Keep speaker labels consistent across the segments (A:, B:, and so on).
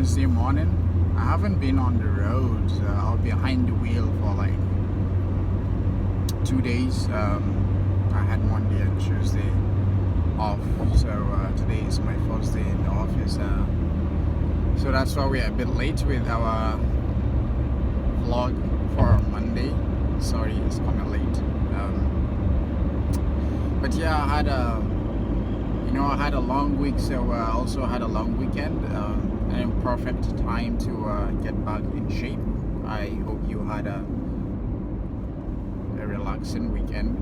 A: Wednesday morning. I haven't been on the road. I'll be behind the wheel for like 2 days. I had Monday and Tuesday off, so today is my first day in the office. So that's why we're a bit late with our vlog for Monday. Sorry, it's coming late. But yeah, I had a long week, so I also had a long weekend. And perfect time to get back in shape. I hope you had a relaxing weekend.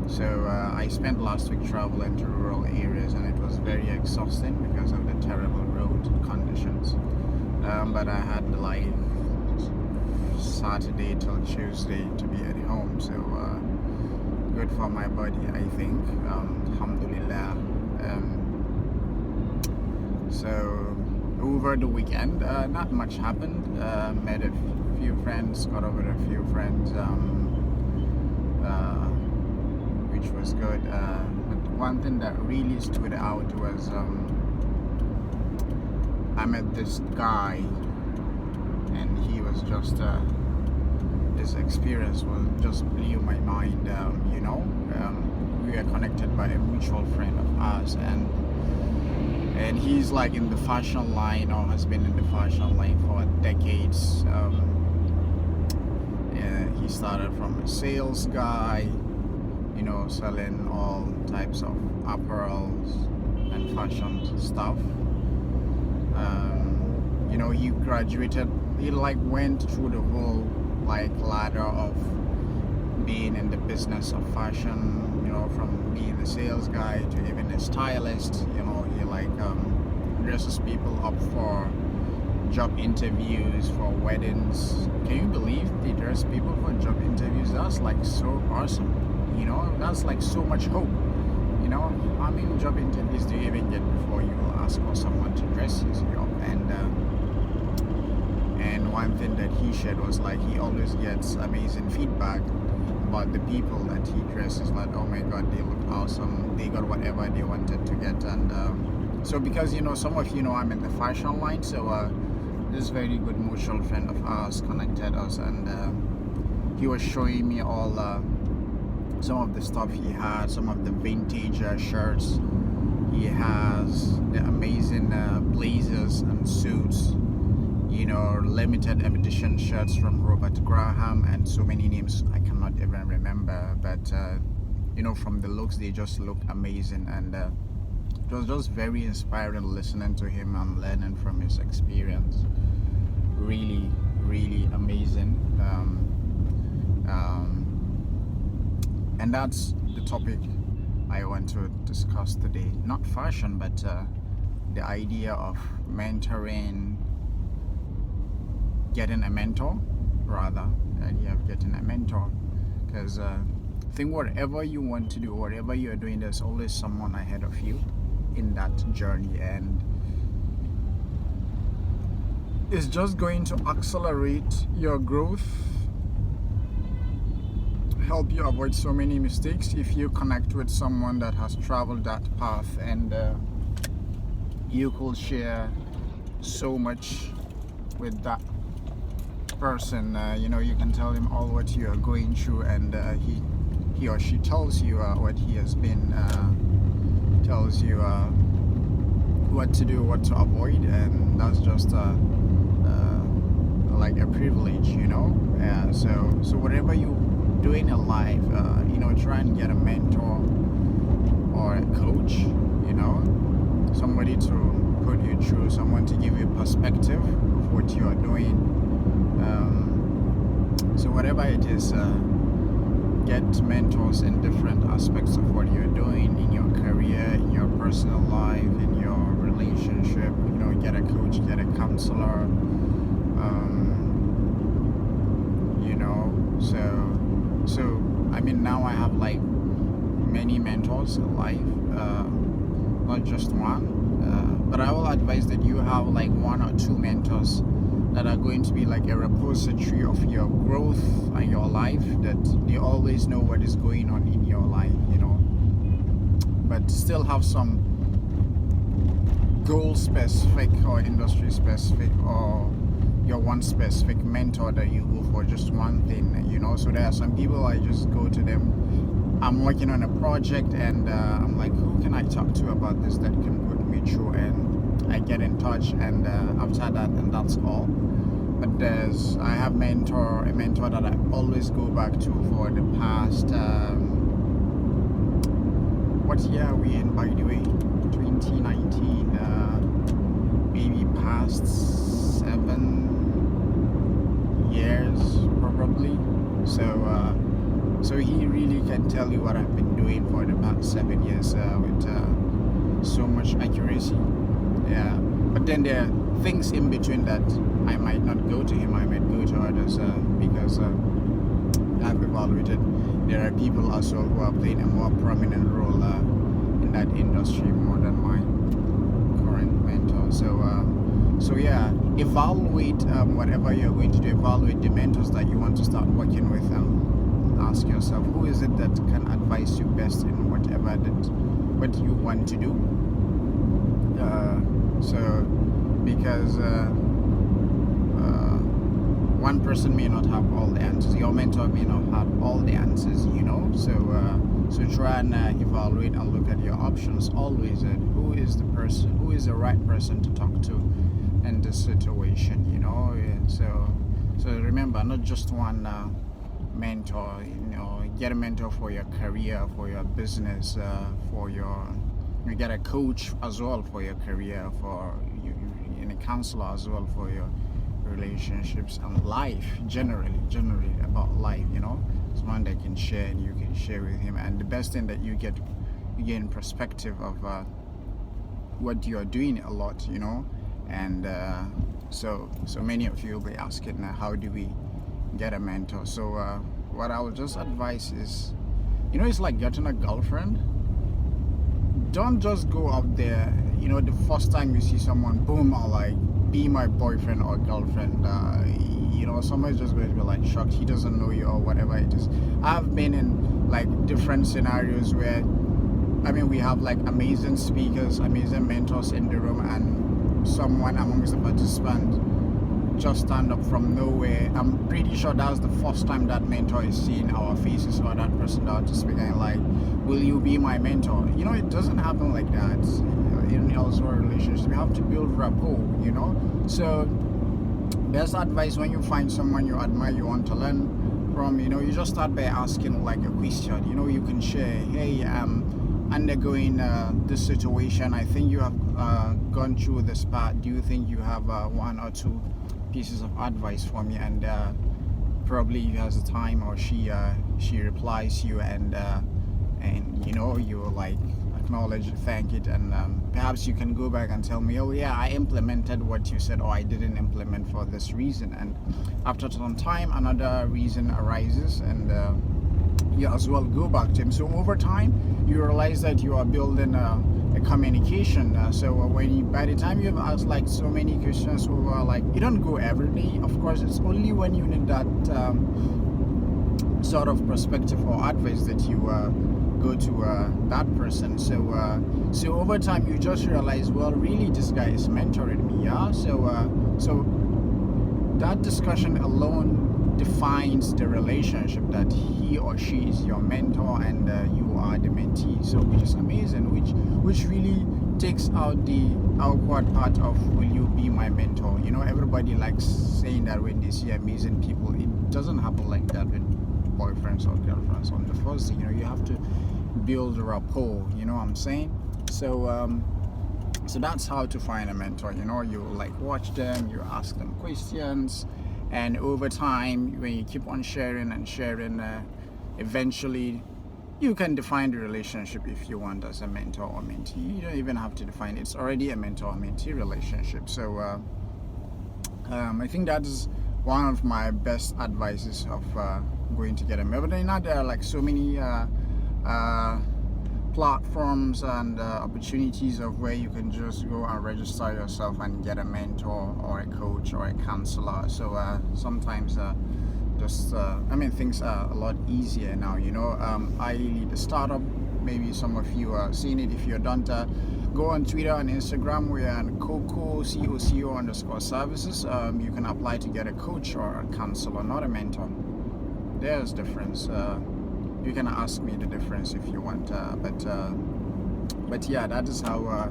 A: So I spent last week traveling to rural areas, and it was very exhausting because of the terrible road conditions. But I had like Saturday till Tuesday to be at home, so good for my body, I think. Alhamdulillah. So over the weekend, not much happened. Met a few friends, got over a few friends, which was good. But one thing that really stood out was I met this guy, and he was just his experience was just blew my mind. We were connected by a mutual friend of ours, and he's like in the fashion line, or has been in the fashion line for decades. He started from a sales guy, selling all types of apparels and fashion stuff. He graduated, he like went through the whole like ladder of being in the business of fashion, from being a sales guy to even a stylist. He like dresses people up for job interviews, for weddings. Can you believe they dress people for job interviews? That's like so awesome. That's like so much hope. How many job interviews do you even get before you ask for someone to dress you up? And one thing that he shared was like he always gets amazing feedback about the people that he dresses. Like, oh my god, they look awesome, they got whatever they wanted to get. And so because some of you know I'm in the fashion line, so this very good mutual friend of ours connected us, and he was showing me all some of the stuff he had, some of the vintage shirts he has, the amazing blazers and suits, limited edition shirts from Robert Graham, and so many names I cannot even remember, but from the looks they just look amazing. And it was just very inspiring listening to him and learning from his experience. Really, really amazing. And that's the topic I want to discuss today. Not fashion, but the idea of mentoring, getting a mentor, rather. The idea of getting a mentor. Because I think whatever you want to do, whatever you're doing, there's always someone ahead of you in that journey. And it's just going to accelerate your growth, help you avoid so many mistakes if you connect with someone that has traveled that path, and you could share so much with that person. You can tell him all what you are going through, and he or she tells you what he has been, tells you what to do, what to avoid, and that's just like a privilege, so whatever you do in your life, try and get a mentor or a coach, somebody to put you through, someone to give you perspective of what you are doing. So whatever it is, get mentors in different aspects of what you're doing in your career, in your personal life, in your relationship. Get a coach, get a counselor. So I mean, now I have like many mentors in life, not just one, but I will advise that you have like one or two mentors that are going to be like a repository of your growth and your life, that they always know what is going on in your life, but still have some goal specific or industry specific, or your one specific mentor that you go for just one thing, you know. So there are some people I just go to them. I'm working on a project and I'm like, who can I talk to about this that can put me through, and I get in touch, and after that, and that's all. But I have a mentor that I always go back to for the past what year are we in, by the way? 2019, maybe past 7 years probably. So he really can tell you what I've been doing for the past 7 years with so much accuracy. Yeah, but then there are things in between that I might not go to him, I might go to others because I've evaluated there are people as well who are playing a more prominent role in that industry more than my current mentor. So yeah, evaluate whatever you're going to do. Evaluate the mentors that you want to start working with, and ask yourself, who is it that can advise you best in what you want to do. Because one person may not have all the answers. Your mentor may not have all the answers, you know. So try and evaluate and look at your options always. And who is the right person to talk to in this situation, you know. So remember, not just one mentor. You know, get a mentor for your career, for your business, you get a coach as well for your career, for you, and a counselor as well for your relationships and life, generally about life, you know. Someone that can share and you can share with him, and the best thing that you gain perspective of what you're doing a lot, you know. And so many of you will be asking, how do we get a mentor? So what I would just advise is, you know, it's like getting a girlfriend. Don't just go out there, you know, the first time you see someone, boom, or like, be my boyfriend or girlfriend. You know, someone's just going to be like shocked, he doesn't know you or whatever it is. I've been in like different scenarios where, I mean, we have like amazing speakers, amazing mentors in the room, and someone amongst the participants just stand up from nowhere. I'm pretty sure that was the first time that mentor is seeing our faces, or that person that was speaking, like, will you be my mentor? You know, it doesn't happen like that in elsewhere relationships. We have to build rapport, you know. So best advice, when you find someone you admire, you want to learn from, you know, you just start by asking like a question. You know, you can share, hey, I'm undergoing this situation, I think you have gone through this part, do you think you have 1 or 2 pieces of advice for me? And probably he has the time, or she replies you, and you know, you like acknowledge, thank it, and perhaps you can go back and tell me, oh yeah, I implemented what you said, or I didn't implement for this reason. And after some time, another reason arises, and you as well go back to him. So over time, you realize that you are building a communication. So by the time you've asked like so many questions over, like, you don't go every day, of course. It's only when you need that sort of perspective or advice that you go to that person. So over time, you just realize, well, really, this guy is mentoring me, yeah. So that discussion alone defines the relationship, that he or she is your mentor and you are the mentee. So which is amazing, which really takes out the awkward part of, will you be my mentor? You know, everybody likes saying that when they see amazing people. It doesn't happen like that with boyfriends or girlfriends. On the first thing, you know, you have to build rapport, you know what I'm saying? So that's how to find a mentor. You know, you like watch them, you ask them questions, and over time, when you keep on sharing and sharing, eventually you can define the relationship if you want as a mentor or mentee. You don't even have to define it. It's already a mentor or mentee relationship. So I think that is one of my best advices of going to get a mentor. But then now there are like so many platforms and opportunities of where you can just go and register yourself and get a mentor or a coach or a counselor. So sometimes I mean, things are a lot easier now, you know. I lead a startup, maybe some of you are seeing it. If you're Donta, Go on Twitter and Instagram. We're on COCO_services. You can apply to get a coach or a counselor, not a mentor. There's difference. You can ask me the difference if you want. But yeah, that is how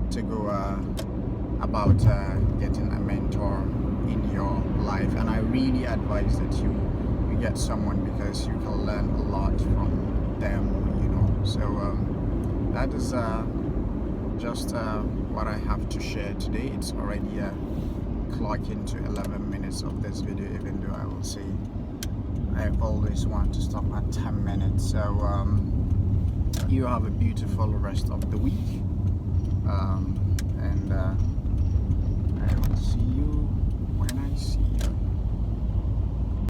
A: to go about getting a mentor in your life. And I really advise that you get someone, because you can learn a lot from them. So that is just what I have to share today. It's already clocking to 11 minutes of this video, even though I will say I always want to stop at 10 minutes. So you have a beautiful rest of the week.